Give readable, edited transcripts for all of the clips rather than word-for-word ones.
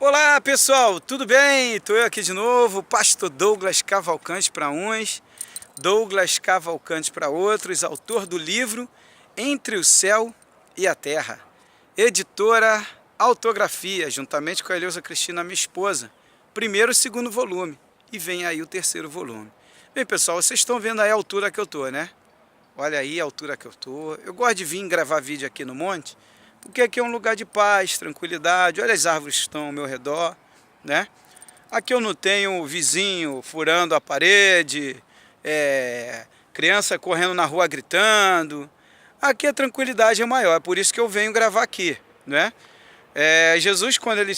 Olá pessoal, tudo bem? Estou eu aqui de novo, Pastor Douglas Cavalcante para uns, Douglas Cavalcante para outros, autor do livro Entre o Céu e a Terra, editora Autografia, juntamente com a Eleusa Cristina, minha esposa, primeiro e segundo volume, e vem aí o terceiro volume. Bem pessoal, vocês estão vendo aí a altura que eu estou, né? Olha aí a altura que eu estou. Eu gosto de vir gravar vídeo aqui no monte, porque aqui é um lugar de paz, tranquilidade. Olha as árvores que estão ao meu redor, né? Aqui eu não tenho vizinho furando a parede, criança correndo na rua gritando. Aqui a tranquilidade é maior, é por isso que eu venho gravar aqui, né? Jesus, quando ele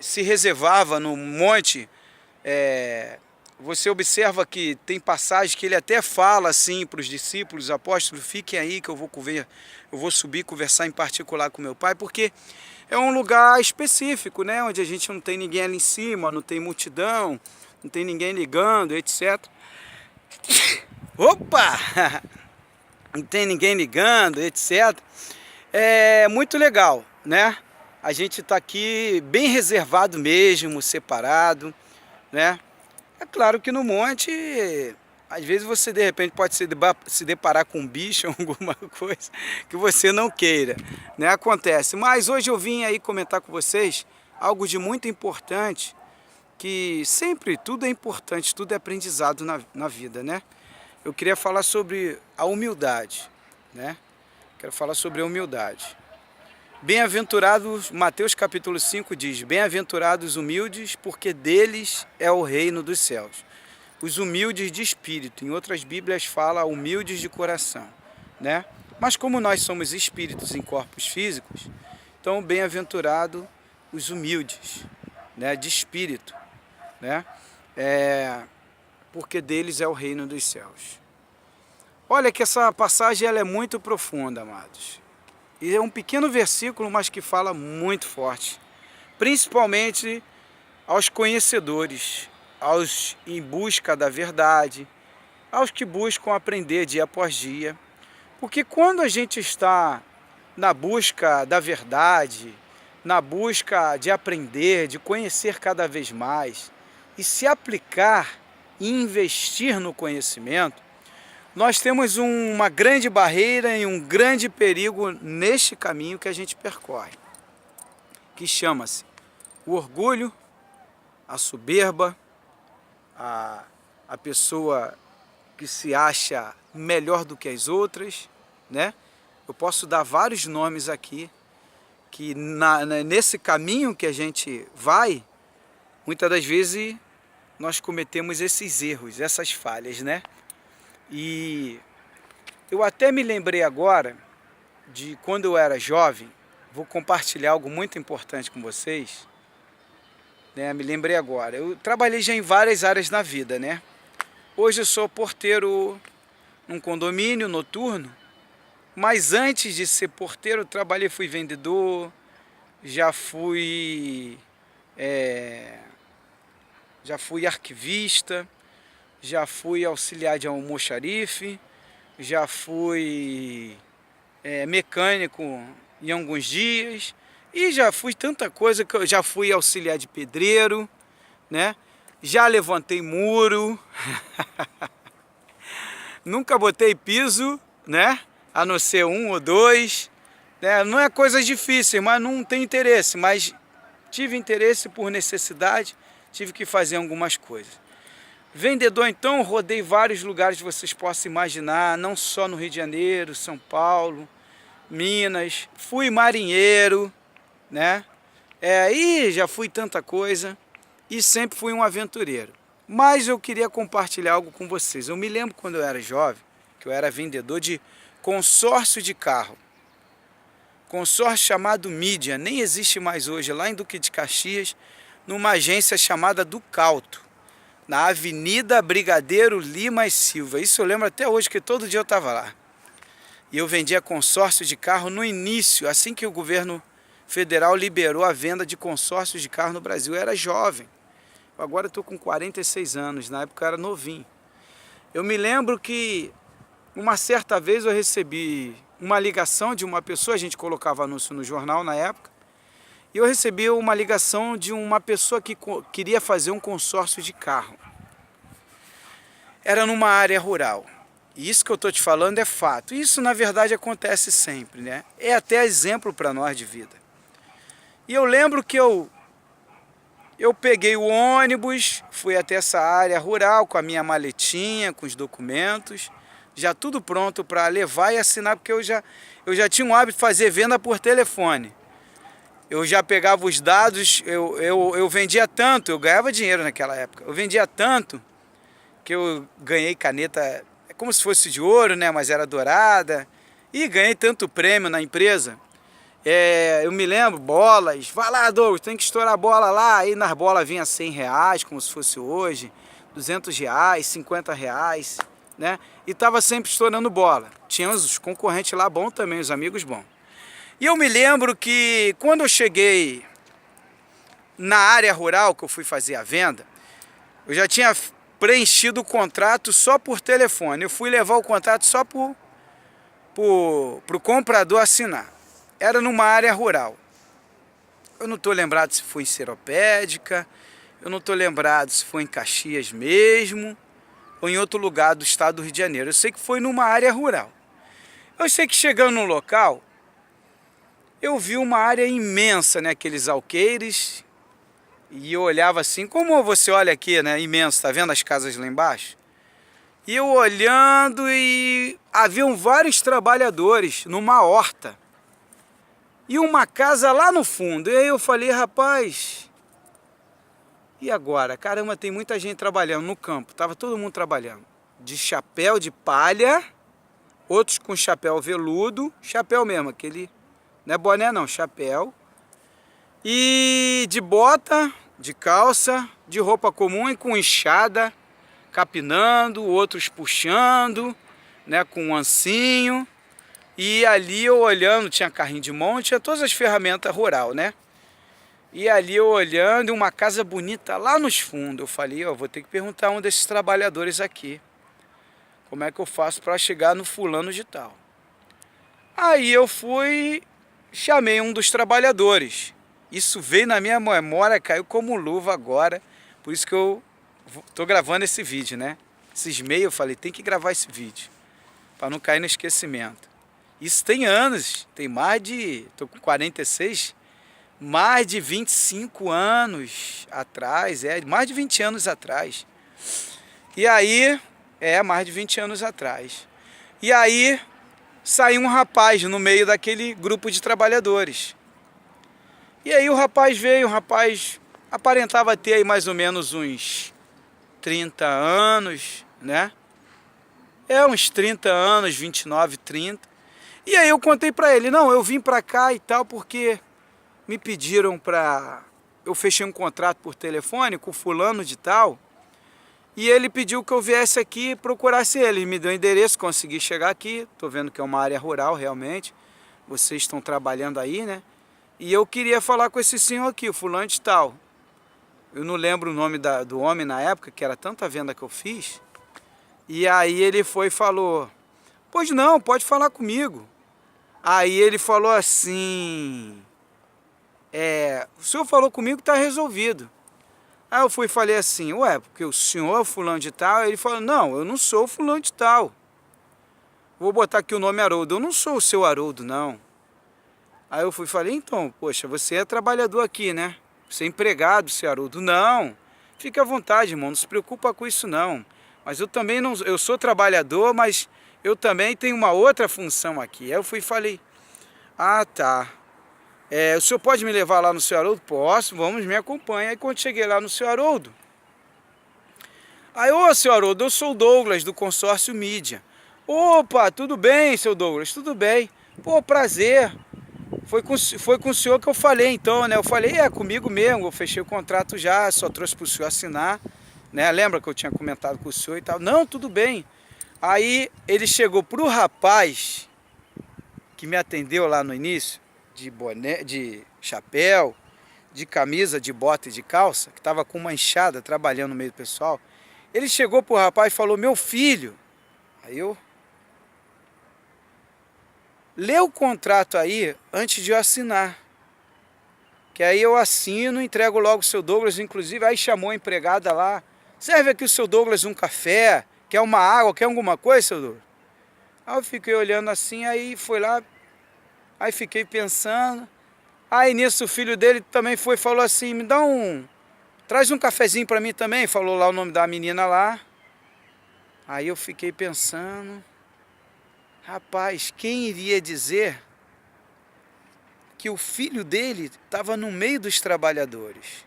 se reservava no monte, você observa que tem passagem que ele até fala assim para os discípulos, apóstolos, fiquem aí que eu vou subir conversar em particular com meu pai, porque é um lugar específico, né, onde a gente não tem ninguém ali em cima, não tem multidão, não tem ninguém ligando, etc. Opa! Não tem ninguém ligando, etc. É muito legal, né? A gente está aqui bem reservado mesmo, separado, né? É claro que no monte, às vezes você de repente pode se deparar com um bicho, alguma coisa que você não queira, né? Acontece. Mas hoje eu vim aí comentar com vocês algo de muito importante, que sempre tudo é importante, tudo é aprendizado na vida, né? Eu queria falar sobre a humildade, né? Quero falar sobre a humildade. Bem-aventurados, Mateus capítulo 5 diz, bem-aventurados os humildes, porque deles é o reino dos céus. Os humildes de espírito, em outras bíblias fala humildes de coração, né? Mas como nós somos espíritos em corpos físicos, então bem-aventurado os humildes, né? De espírito, né? Porque deles é o reino dos céus. Olha que essa passagem ela é muito profunda, amados. E é um pequeno versículo, mas que fala muito forte, principalmente aos conhecedores, aos em busca da verdade, aos que buscam aprender dia após dia. Porque quando a gente está na busca da verdade, na busca de aprender, de conhecer cada vez mais, e se aplicar e investir no conhecimento, nós temos uma grande barreira e um grande perigo neste caminho que a gente percorre, que chama-se o orgulho, a soberba, a pessoa que se acha melhor do que as outras, né? Eu posso dar vários nomes aqui, que nesse caminho que a gente vai, muitas das vezes nós cometemos esses erros, essas falhas, né? E eu até me lembrei agora de quando eu era jovem, vou compartilhar algo muito importante com vocês, né? Me lembrei agora, eu trabalhei já em várias áreas na vida, né? Hoje eu sou porteiro num condomínio noturno, mas antes de ser porteiro, eu fui vendedor, já fui arquivista, já fui auxiliar de almoxarife, já fui mecânico em alguns dias, e já fui tanta coisa que eu já fui auxiliar de pedreiro, né? Já levantei muro, nunca botei piso, né? A não ser um ou dois, né? Não é coisa difícil, mas não tem interesse, mas tive interesse por necessidade, tive que fazer algumas coisas. Vendedor, então, rodei vários lugares que vocês possam imaginar, não só no Rio de Janeiro, São Paulo, Minas. Fui marinheiro, né? E já fui tanta coisa e sempre fui um aventureiro. Mas eu queria compartilhar algo com vocês. Eu me lembro quando eu era jovem, que eu era vendedor de consórcio de carro. Consórcio chamado Mídia, nem existe mais hoje, lá em Duque de Caxias, numa agência chamada Ducalto, na Avenida Brigadeiro Lima e Silva. Isso eu lembro até hoje, que todo dia eu estava lá. E eu vendia consórcio de carro no início, assim que o governo federal liberou a venda de consórcios de carro no Brasil. Eu era jovem. Agora eu estou com 46 anos, na época eu era novinho. Eu me lembro que uma certa vez eu recebi uma ligação de uma pessoa, a gente colocava anúncio no jornal na época, E eu recebi uma ligação de uma pessoa que queria fazer um consórcio de carro. Era numa área rural. E isso que eu estou te falando é fato. Isso, na verdade, acontece sempre, né? É até exemplo para nós de vida. E eu lembro que eu peguei o ônibus, fui até essa área rural com a minha maletinha, com os documentos, já tudo pronto para levar e assinar, porque eu já tinha um hábito de fazer venda por telefone. Eu já pegava os dados, eu vendia tanto, eu ganhava dinheiro naquela época, eu vendia tanto que eu ganhei caneta, é como se fosse de ouro, né, mas era dourada, e ganhei tanto prêmio na empresa. Eu me lembro, bolas, vai lá, Douglas, tem que estourar a bola lá, aí nas bolas vinha R$100, como se fosse hoje, R$200, R$50, né, e tava sempre estourando bola. Tinha os concorrentes lá bons também, os amigos bons. E eu me lembro que quando eu cheguei na área rural, que eu fui fazer a venda, eu já tinha preenchido o contrato só por telefone. Eu fui levar o contrato só pro comprador assinar. Era numa área rural. Eu não estou lembrado se foi em Seropédica, eu não estou lembrado se foi em Caxias mesmo, ou em outro lugar do estado do Rio de Janeiro. Eu sei que foi numa área rural. Eu sei que chegando no local, eu vi uma área imensa, né, aqueles alqueires, e eu olhava assim, como você olha aqui, né, imenso, tá vendo as casas lá embaixo? E eu olhando e haviam vários trabalhadores numa horta, e uma casa lá no fundo, e aí eu falei, rapaz, e agora? Caramba, tem muita gente trabalhando no campo, tava todo mundo trabalhando, de chapéu de palha, outros com chapéu veludo, chapéu mesmo, aquele... Não é boné não, chapéu. E de bota, de calça, de roupa comum e com enxada, capinando, outros puxando, né, com um ancinho. E ali eu olhando, tinha carrinho de mão, tinha todas as ferramentas rural, né? E ali eu olhando, uma casa bonita lá nos fundos. Eu falei, ó, vou ter que perguntar a um desses trabalhadores aqui. Como é que eu faço para chegar no fulano de tal? Aí eu fui... Chamei um dos trabalhadores. Isso veio na minha memória, caiu como luva agora. Por isso que eu estou gravando esse vídeo, né? Cismei, eu falei, tem que gravar esse vídeo. Para não cair no esquecimento. Isso tem anos, tem mais de... Estou com 46, mais de 25 anos atrás, mais de 20 anos atrás. E aí, mais de 20 anos atrás. E aí... saiu um rapaz no meio daquele grupo de trabalhadores. E aí o rapaz veio, o rapaz aparentava ter aí mais ou menos uns 30 anos, né? Uns 30 anos, 29, 30. E aí eu contei pra ele, não, eu vim pra cá e tal porque me pediram pra... Eu fechei um contrato por telefone com fulano de tal, e ele pediu que eu viesse aqui e procurasse ele. Ele me deu o endereço, consegui chegar aqui. Estou vendo que é uma área rural, realmente. Vocês estão trabalhando aí, né? E eu queria falar com esse senhor aqui, o fulano de tal. Eu não lembro o nome do homem na época, que era tanta venda que eu fiz. E aí ele foi e falou, pois não, pode falar comigo. Aí ele falou assim, o senhor falou comigo que está resolvido. Aí eu fui e falei assim, ué, porque o senhor é o fulano de tal? Ele falou, não, eu não sou o fulano de tal. Vou botar aqui o nome Haroldo, eu não sou o seu Haroldo, não. Aí eu fui e falei, então, poxa, você é trabalhador aqui, né? Você é empregado, seu Haroldo. Não, fique à vontade, irmão, não se preocupa com isso, não. Mas eu também não, eu sou trabalhador, mas eu também tenho uma outra função aqui. Aí eu fui e falei, ah, tá. O senhor pode me levar lá no seu Haroldo? Posso, vamos, me acompanha. Aí quando cheguei lá no seu Haroldo, aí, ô seu Haroldo, eu sou o Douglas do consórcio Mídia. Opa, tudo bem, seu Douglas? Tudo bem. Pô, prazer. Foi com o senhor que eu falei então, né? Eu falei, comigo mesmo, eu fechei o contrato já, só trouxe para o senhor assinar, né? Lembra que eu tinha comentado com o senhor e tal? Não, tudo bem. Aí ele chegou pro rapaz que me atendeu lá no início, de boné, de chapéu, de camisa, de bota e de calça, que estava com uma enxada trabalhando no meio do pessoal. Ele chegou pro rapaz e falou, meu filho, aí eu... Lê o contrato aí antes de eu assinar. que aí eu assino, entrego logo o seu Douglas, inclusive aí chamou a empregada lá, serve aqui o seu Douglas um café, quer uma água, quer alguma coisa, seu Douglas? Aí eu fiquei olhando assim, aí foi lá, aí fiquei pensando, aí nisso o filho dele também foi e falou assim, traz um cafezinho para mim também, falou lá o nome da menina lá. Aí eu fiquei pensando, rapaz, quem iria dizer que o filho dele estava no meio dos trabalhadores?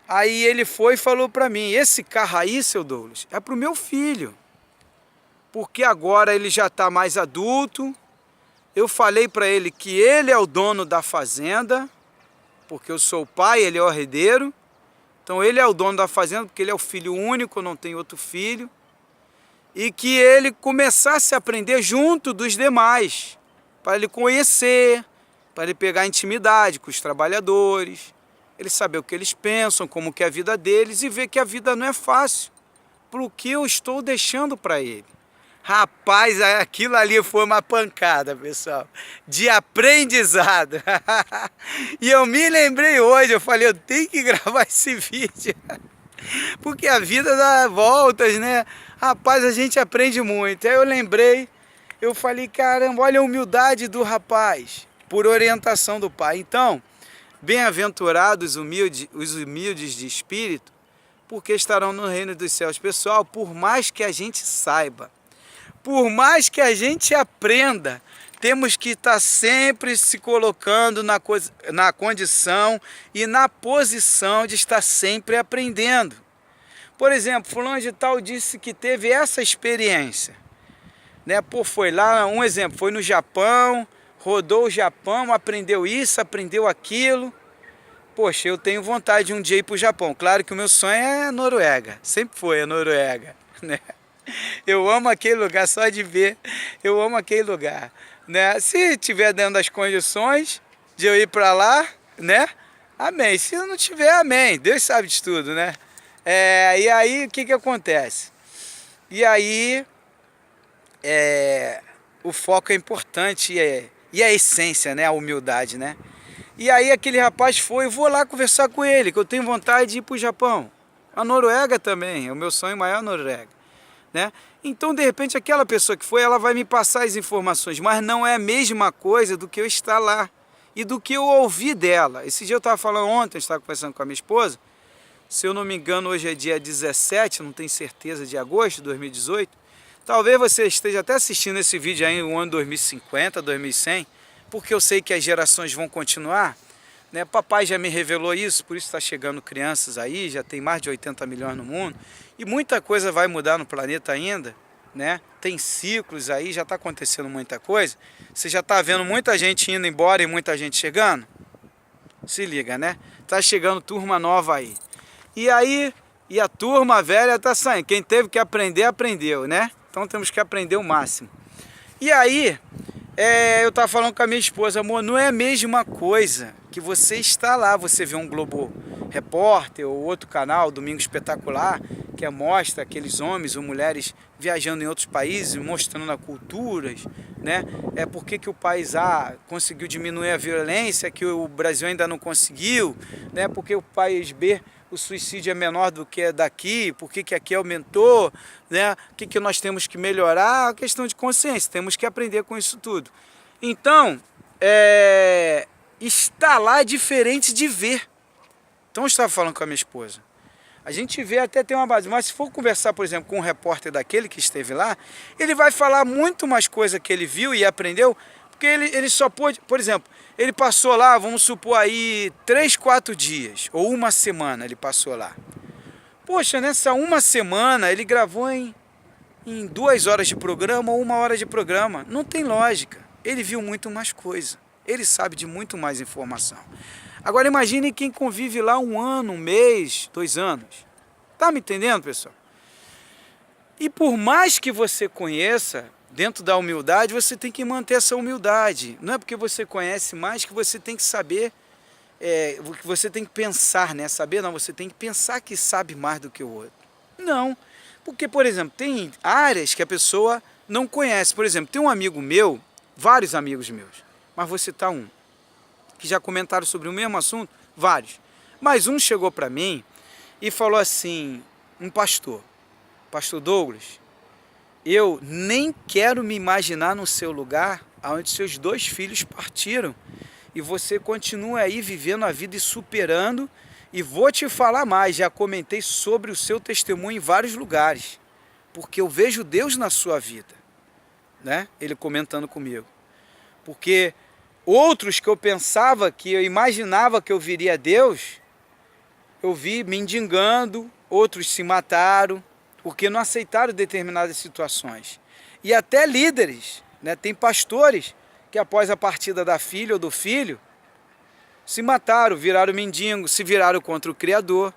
Aí ele foi e falou para mim, esse carro aí, seu Douglas, é para o meu filho, porque agora ele já está mais adulto. Eu falei para ele que ele é o dono da fazenda, porque eu sou o pai, ele é o herdeiro. Então ele é o dono da fazenda, porque ele é o filho único, não tem outro filho. E que ele começasse a aprender junto dos demais, para ele conhecer, para ele pegar intimidade com os trabalhadores, ele saber o que eles pensam, como que é a vida deles e ver que a vida não é fácil, pro que eu estou deixando para ele. Rapaz, aquilo ali foi uma pancada, pessoal, de aprendizado. E eu me lembrei hoje, eu falei, eu tenho que gravar esse vídeo, porque a vida dá voltas, né? Rapaz, a gente aprende muito. Aí eu lembrei, eu falei, caramba, olha a humildade do rapaz, por orientação do pai. Então, bem-aventurados os humildes de espírito, porque estarão no reino dos céus. Pessoal, por mais que a gente saiba, por mais que a gente aprenda, temos que estar sempre se colocando na condição e na posição de estar sempre aprendendo. Por exemplo, fulano de tal disse que teve essa experiência, né? Pô, foi lá, um exemplo, foi no Japão, rodou o Japão, aprendeu isso, aprendeu aquilo. Poxa, eu tenho vontade de um dia ir para o Japão. Claro que o meu sonho é a Noruega, sempre foi a Noruega, né? Eu amo aquele lugar, só de ver, eu amo aquele lugar, né? Se tiver dentro das condições de eu ir para lá, né? Amém. Se não tiver, amém. Deus sabe de tudo, né? E aí, o que acontece? E aí, o foco é importante e a essência, né? A humildade, né? E aí aquele rapaz foi, eu vou lá conversar com ele, que eu tenho vontade de ir para o Japão. A Noruega também, é o meu sonho maior, a Noruega. Né? Então, de repente, aquela pessoa que foi, ela vai me passar as informações, mas não é a mesma coisa do que eu estar lá e do que eu ouvir dela. Esse dia eu estava falando ontem, eu estava conversando com a minha esposa, se eu não me engano, hoje é dia 17, não tenho certeza, de agosto de 2018. Talvez você esteja até assistindo esse vídeo aí no ano 2050, 2100, porque eu sei que as gerações vão continuar. Né? Papai já me revelou isso, por isso está chegando crianças aí, já tem mais de 80 milhões no mundo. E muita coisa vai mudar no planeta ainda, né? Tem ciclos aí, já está acontecendo muita coisa. Você já está vendo muita gente indo embora e muita gente chegando? Se liga, né? Está chegando turma nova aí. E aí, e a turma velha está saindo. Quem teve que aprender, aprendeu, né? Então temos que aprender o máximo. E aí, eu estava falando com a minha esposa, amor, não é a mesma coisa que você está lá, você vê um Globo Repórter ou outro canal, Domingo Espetacular, que mostra aqueles homens ou mulheres viajando em outros países, mostrando as culturas, né? Por que o país A conseguiu diminuir a violência, que o Brasil ainda não conseguiu, né? Porque o país B, o suicídio é menor do que daqui, por que aqui aumentou, né? O que nós temos que melhorar? A questão de consciência, temos que aprender com isso tudo. Então, estar lá é diferente de ver. Então eu estava falando com a minha esposa. A gente vê até tem uma base, mas se for conversar, por exemplo, com um repórter daquele que esteve lá, ele vai falar muito mais coisa que ele viu e aprendeu, porque ele só pôde, por exemplo, ele passou lá, vamos supor aí, 3, 4 dias, ou uma semana ele passou lá. Poxa, nessa uma semana ele gravou em 2 horas de programa ou 1 hora de programa. Não tem lógica. Ele viu muito mais coisa. Ele sabe de muito mais informação. Agora imagine quem convive lá 1 ano, 1 mês, 2 anos. Tá me entendendo, pessoal? E por mais que você conheça, dentro da humildade, você tem que manter essa humildade. Não é porque você conhece mais que você tem que saber, que você tem que pensar, né? Saber não, você tem que pensar que sabe mais do que o outro. Não, porque, por exemplo, tem áreas que a pessoa não conhece. Por exemplo, tem um amigo meu, vários amigos meus, mas vou citar um. que já comentaram sobre o mesmo assunto, vários. Mas um chegou para mim e falou assim, um pastor Douglas, eu nem quero me imaginar no seu lugar, onde seus 2 filhos partiram, e você continua aí vivendo a vida e superando, e vou te falar mais, já comentei sobre o seu testemunho em vários lugares, porque eu vejo Deus na sua vida, né? Ele comentando comigo. Porque outros que eu pensava, que eu imaginava que eu viria a Deus, eu vi mendigando, outros se mataram, porque não aceitaram determinadas situações. E até líderes, né? Tem pastores que após a partida da filha ou do filho, se mataram, viraram mendigo, se viraram contra o Criador.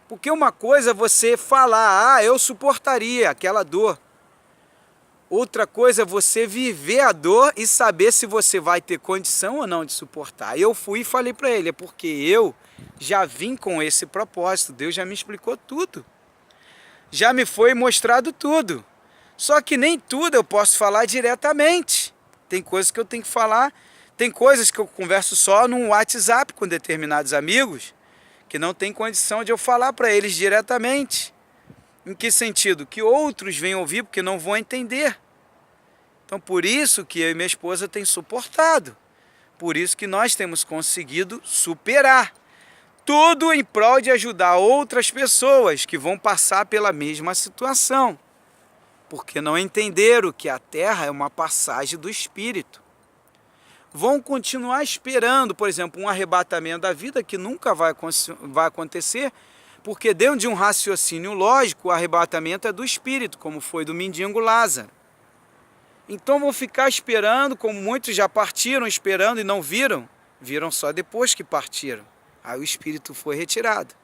Porque uma coisa é você falar, eu suportaria aquela dor. Outra coisa é você viver a dor e saber se você vai ter condição ou não de suportar. Eu fui e falei para ele, é porque eu já vim com esse propósito, Deus já me explicou tudo. Já me foi mostrado tudo. Só que nem tudo eu posso falar diretamente. Tem coisas que eu tenho que falar, tem coisas que eu converso só no WhatsApp com determinados amigos, que não tem condição de eu falar para eles diretamente. Em que sentido? Que outros venham ouvir porque não vão entender. Então por isso que eu e minha esposa tem suportado. Por isso que nós temos conseguido superar. Tudo em prol de ajudar outras pessoas que vão passar pela mesma situação. Porque não entenderam que a terra é uma passagem do Espírito. Vão continuar esperando, por exemplo, um arrebatamento da vida que nunca vai acontecer, porque dentro de um raciocínio lógico, o arrebatamento é do Espírito, como foi do mendigo Lázaro. Então vão ficar esperando, como muitos já partiram esperando e não viram, viram só depois que partiram. Aí o Espírito foi retirado.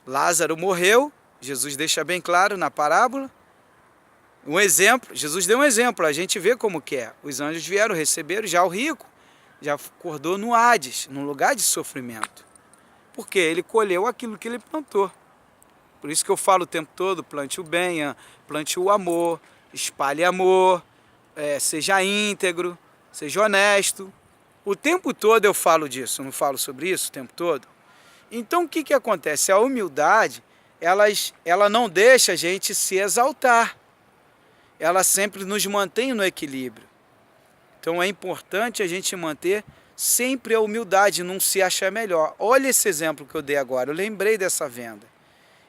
Lázaro morreu, Jesus deixa bem claro na parábola. Um exemplo, Jesus deu um exemplo, a gente vê como que é. Os anjos vieram, receberam, já o rico, já acordou no Hades, num lugar de sofrimento. Porque ele colheu aquilo que ele plantou. Por isso que eu falo o tempo todo, plante o bem, plante o amor, espalhe amor, seja íntegro, seja honesto. O tempo todo eu falo disso, não falo sobre isso o tempo todo? Então o que acontece? A humildade, ela não deixa a gente se exaltar. Ela sempre nos mantém no equilíbrio. Então é importante a gente manter sempre a humildade, não se achar melhor. Olha esse exemplo que eu dei agora, eu lembrei dessa venda.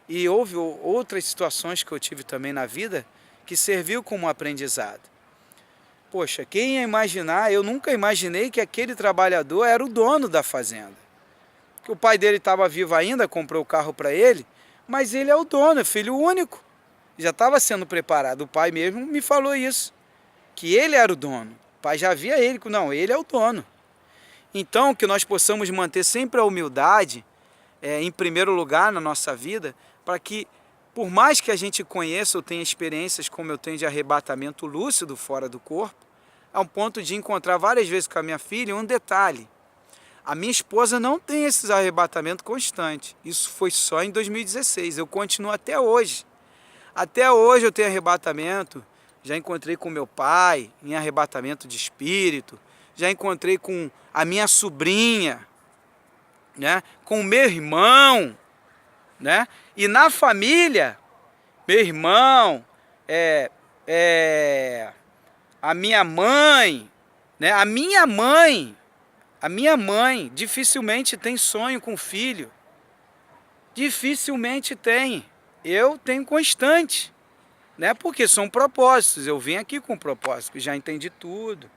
E houve outras situações que eu tive também na vida que serviu como aprendizado. Poxa, quem ia imaginar, eu nunca imaginei que aquele trabalhador era o dono da fazenda. Que o pai dele estava vivo ainda, comprou o carro para ele, mas ele é o dono, é filho único. Já estava sendo preparado, o pai mesmo me falou isso, que ele era o dono. O pai já via ele, não, ele é o dono. Então, que nós possamos manter sempre a humildade em primeiro lugar na nossa vida, para que, por mais que a gente conheça ou tenha experiências como eu tenho de arrebatamento lúcido fora do corpo, a um ponto de encontrar várias vezes com a minha filha um detalhe. A minha esposa não tem esses arrebatamentos constantes. Isso foi só em 2016, eu continuo até hoje. Até hoje eu tenho arrebatamento, já encontrei com meu pai em arrebatamento de espírito, já encontrei com a minha sobrinha, né? Com o meu irmão, né? E na família, meu irmão, a minha mãe, né? A minha mãe dificilmente tem sonho com filho, dificilmente tem. Eu tenho constante, né? Porque são propósitos, eu vim aqui com propósito, já entendi tudo.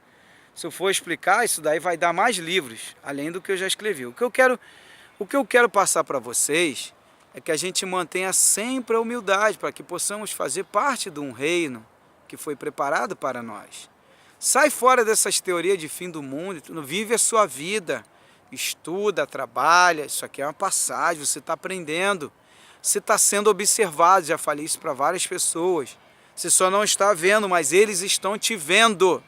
Se eu for explicar, isso daí vai dar mais livros, além do que eu já escrevi. O que eu quero passar para vocês é que a gente mantenha sempre a humildade, para que possamos fazer parte de um reino que foi preparado para nós. Sai fora dessas teorias de fim do mundo, vive a sua vida, estuda, trabalha, isso aqui é uma passagem, você está aprendendo. Você está sendo observado, já falei isso para várias pessoas. Você só não está vendo, mas eles estão te vendo.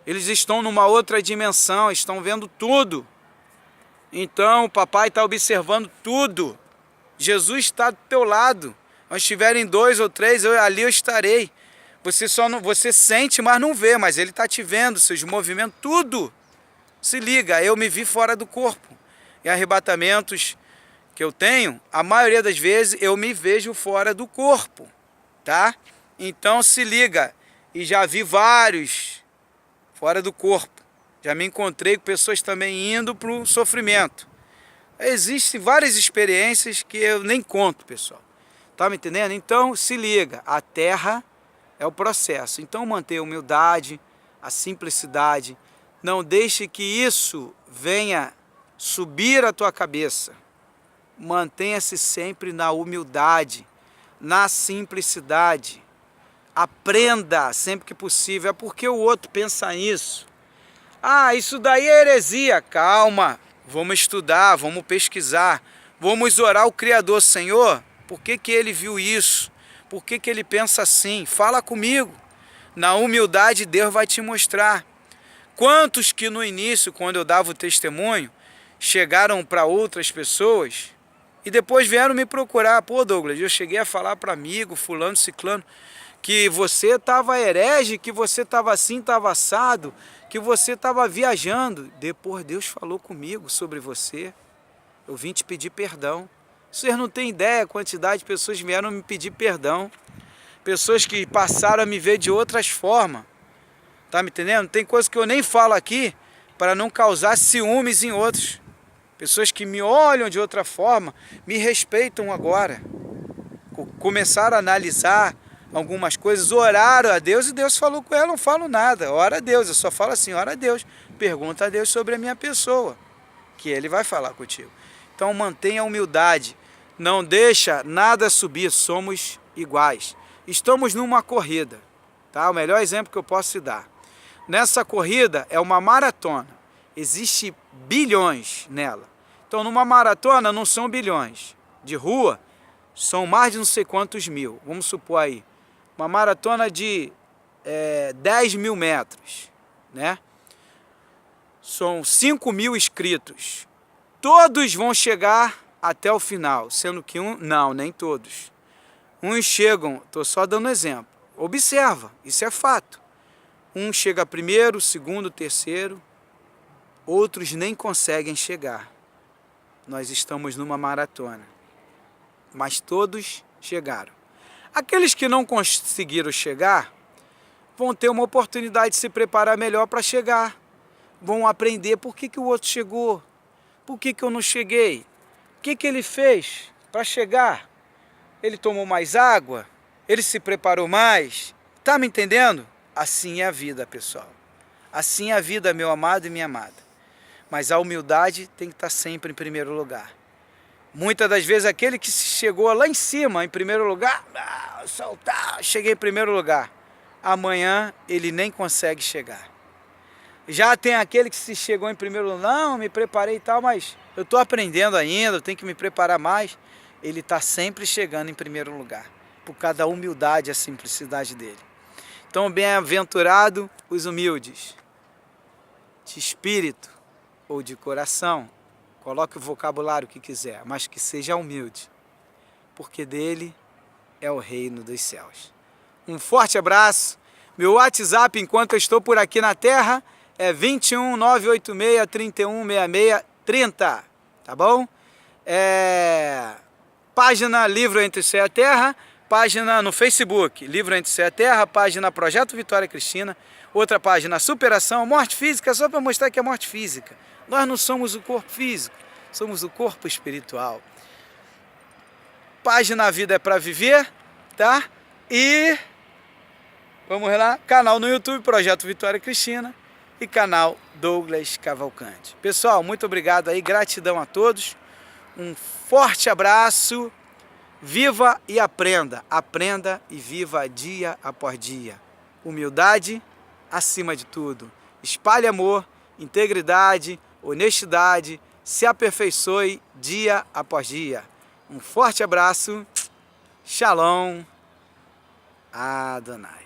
Eles estão numa outra dimensão, estão vendo tudo. Então o papai está observando tudo. Jesus está do teu lado. Onde estiverem 2 ou 3, ali eu estarei. Você sente, mas não vê, mas ele está te vendo, seus movimentos, tudo. Se liga, eu me vi fora do corpo. Em arrebatamentos que eu tenho, a maioria das vezes eu me vejo fora do corpo, tá? Então se liga, e já vi vários fora do corpo. Já me encontrei com pessoas também indo para o sofrimento. Existem várias experiências que eu nem conto, pessoal. Tá me entendendo? Então se liga, a terra é o processo. Então mantenha a humildade, a simplicidade. Não deixe que isso venha subir a tua cabeça. Mantenha-se sempre na humildade, na simplicidade. Aprenda sempre que possível. É porque o outro pensa nisso. Ah, isso daí é heresia. Calma, vamos estudar, vamos pesquisar. Vamos orar o Criador. Senhor, por que que ele viu isso? Por que que ele pensa assim? Fala comigo. Na humildade Deus vai te mostrar. Quantos que no início, quando eu dava o testemunho, chegaram para outras pessoas e depois vieram me procurar. Pô, Douglas, eu cheguei a falar para amigo, fulano, ciclano, que você estava herege, que você estava assim, estava assado, que você estava viajando. Depois Deus falou comigo sobre você. Eu vim te pedir perdão. Vocês não têm ideia a quantidade de pessoas que vieram me pedir perdão. Pessoas que passaram a me ver de outras formas. Tá me entendendo? Tem coisa que eu nem falo aqui para não causar ciúmes em outros. Pessoas que me olham de outra forma, me respeitam agora. Começaram a analisar algumas coisas, oraram a Deus e Deus falou com ela, não falo nada. Ora a Deus, eu só falo assim, ora a Deus. Pergunta a Deus sobre a minha pessoa, que Ele vai falar contigo. Então mantenha a humildade, não deixa nada subir, somos iguais. Estamos numa corrida, tá? O melhor exemplo que eu posso te dar. Nessa corrida é uma maratona, existe bilhões nela. Então numa maratona não são bilhões, de rua são mais de não sei quantos mil. Vamos supor aí, uma maratona de 10 mil metros, né? São 5 mil inscritos. Todos vão chegar até o final, sendo que não, nem todos. Uns chegam, estou só dando exemplo, observa, isso é fato. Um chega primeiro, segundo, terceiro, outros nem conseguem chegar. Nós estamos numa maratona, mas todos chegaram. Aqueles que não conseguiram chegar, vão ter uma oportunidade de se preparar melhor para chegar. Vão aprender por que que o outro chegou, por que que eu não cheguei, o que que ele fez para chegar. Ele tomou mais água, ele se preparou mais, tá me entendendo? Assim é a vida, pessoal. Assim é a vida, meu amado e minha amada. Mas a humildade tem que estar sempre em primeiro lugar. Muitas das vezes aquele que chegou lá em cima, em primeiro lugar, cheguei em primeiro lugar. Amanhã ele nem consegue chegar. Já tem aquele que se chegou em primeiro lugar, não, me preparei e tal, mas eu estou aprendendo ainda, eu tenho que me preparar mais. Ele está sempre chegando em primeiro lugar, por causa da humildade e a simplicidade dele. Então, bem-aventurado os humildes, de espírito ou de coração, coloque o vocabulário que quiser, mas que seja humilde, porque dele é o reino dos céus. Um forte abraço. Meu WhatsApp, enquanto eu estou por aqui na Terra, é 21 986 31 66 30, tá bom? Página Livro Entre o Céu e a Terra, página no Facebook, Livro Entre o Céu e a Terra, página Projeto Vitória Cristina, outra página Superação, Morte Física, só para mostrar que é morte física. Nós não somos o corpo físico, somos o corpo espiritual. Página Vida é para Viver, tá? E vamos lá, canal no YouTube, Projeto Vitória Cristina e canal Douglas Cavalcante. Pessoal, muito obrigado aí, gratidão a todos. Um forte abraço, viva e aprenda. Aprenda e viva dia após dia. Humildade acima de tudo. Espalhe amor, integridade, honestidade, se aperfeiçoe dia após dia. Um forte abraço, Shalom, Adonai.